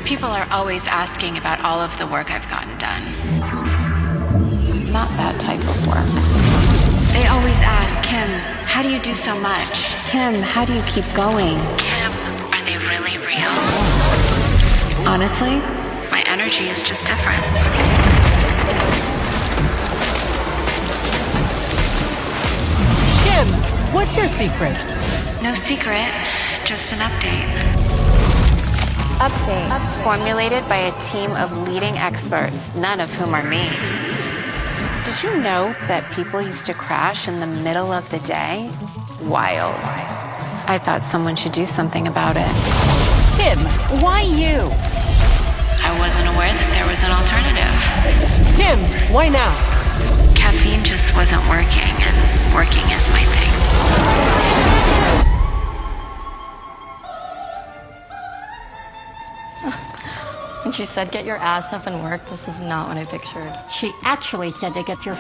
People are always asking about all of the work I've gotten done. Not that type of work. They always ask, Kim, how do you do so much? Kim, how do you keep going? Kim, are they really real? Honestly, my energy is just different. Kim, what's your secret? No secret, just an update. Update, formulated by a team of leading experts, none of whom are me. Did you know that people used to crash in the middle of the day? Wild. I thought someone should do something about it. Kim, why you? I wasn't aware that there was an alternative. Kim, why now? Caffeine just wasn't working, and working is my thing. When she said, get your ass up and work, this is not what I pictured. She actually said to get your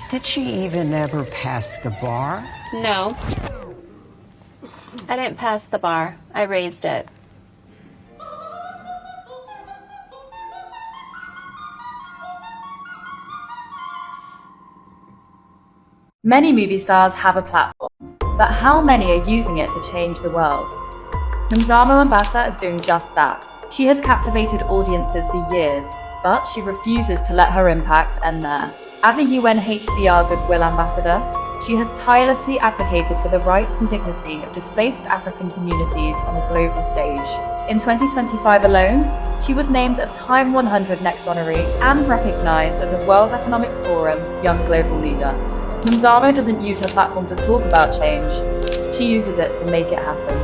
Did she even ever pass the bar? No. I didn't pass the bar. I raised it. Many movie stars have a platform, but how many are using it to change the world? Nomzamo Mbatha is doing just that. She has captivated audiences for years, but she refuses to let her impact end there. As a UNHCR Goodwill Ambassador, she has tirelessly advocated for the rights and dignity of displaced African communities on a global stage. In 2025 alone, she was named a Time 100 Next honoree and recognized as a World Economic Forum Young Global Leader. Nomzamo doesn't use her platform to talk about change, she uses it to make it happen.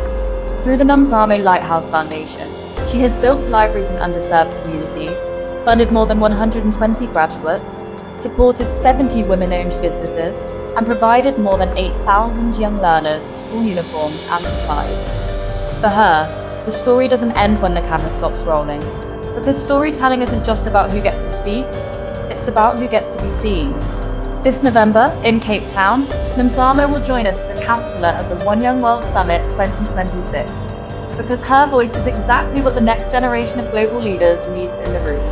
Through the Nomzamo Lighthouse Foundation, she has built libraries in underserved communities, funded more than 120 graduates, supported 70 women-owned businesses, and provided more than 8,000 young learners with school uniforms and supplies. For her, the story doesn't end when the camera stops rolling, because storytelling isn't just about who gets to speak, it's about who gets to be seen. This November, in Cape Town, Nomzamo will join us as a councillor at the One Young World Summit 2026, because her voice is exactly what the next generation of global leaders needs in the room.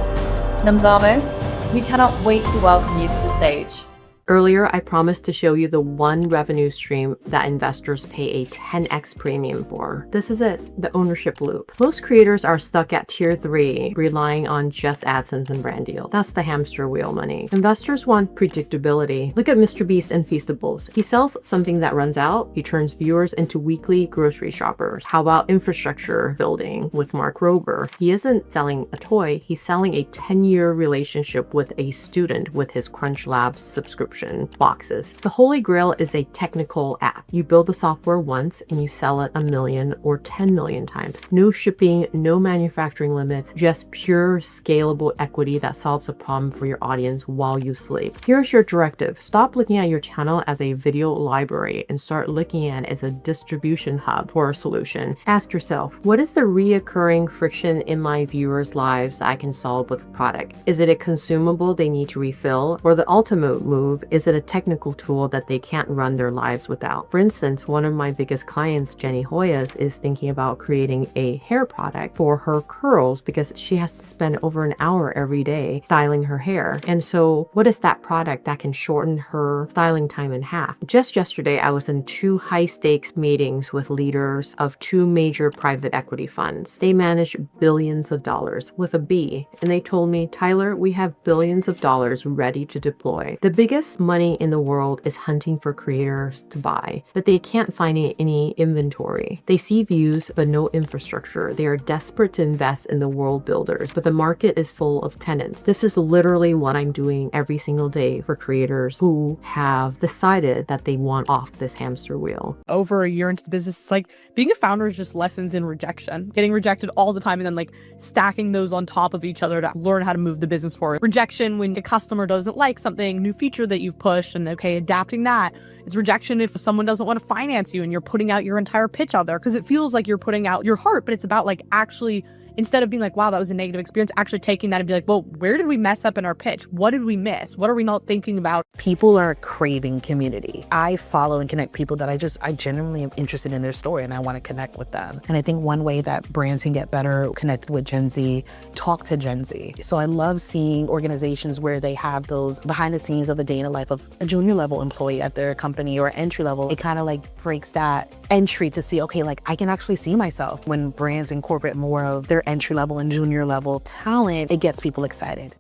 Nomzamo, we cannot wait to welcome you to the stage. Earlier, I promised to show you the one revenue stream that investors pay a 10x premium for. This is it, the ownership loop. Most creators are stuck at tier 3, relying on just AdSense and brand deal. That's the hamster wheel money. Investors want predictability. Look at Mr. Beast and Feastables. He sells something that runs out, he turns viewers into weekly grocery shoppers. How about infrastructure building with Mark Rober? He isn't selling a toy, he's selling a 10-year relationship with a student with his Crunch Labs subscription boxes. The Holy Grail is a technical app. You build the software once and you sell it 1 million or 10 million times. No shipping, no manufacturing limits, just pure scalable equity that solves a problem for your audience while you sleep. Here's your directive. Stop looking at your channel as a video library and start looking at it as a distribution hub for a solution. Ask yourself, what is the reoccurring friction in my viewers' lives I can solve with a product? Is it a consumable they need to refill, or the ultimate move, is it a technical tool that they can't run their lives without? For instance, one of my biggest clients, Jenny Hoyas, is thinking about creating a hair product for her curls because she has to spend over an hour every day styling her hair. And so what is that product that can shorten her styling time in half? Just yesterday, I was in 2 high-stakes meetings with leaders of 2 major private equity funds. They manage billions of dollars with a B, and they told me, Tyler, we have billions of dollars ready to deploy. The biggest money in the world is hunting for creators to buy, but they can't find any inventory. They see views, but no infrastructure. They are desperate to invest in the world builders, but the market is full of tenants. This is literally what I'm doing every single day for creators who have decided that they want off this hamster wheel. Over a year into the business, it's like being a founder is just lessons in rejection, getting rejected all the time, and then like stacking those on top of each other to learn how to move the business forward. Rejection when a customer doesn't like something, new feature that you've pushed, and okay, adapting that. It's rejection if someone doesn't want to finance you and you're putting out your entire pitch out there because it feels like you're putting out your heart, but it's about like actually instead of being like, wow, that was a negative experience, actually taking that and be like, well, where did we mess up in our pitch? What did we miss? What are we not thinking about? People are craving community. I follow and connect people that I genuinely am interested in their story and I want to connect with them. And I think one way that brands can get better connected with Gen Z, talk to Gen Z. So I love seeing organizations where they have those behind the scenes of a day in the life of a junior level employee at their company or entry level. It kind of like breaks that entry to see, okay, like I can actually see myself. When brands incorporate more of their entry level and junior level talent, it gets people excited.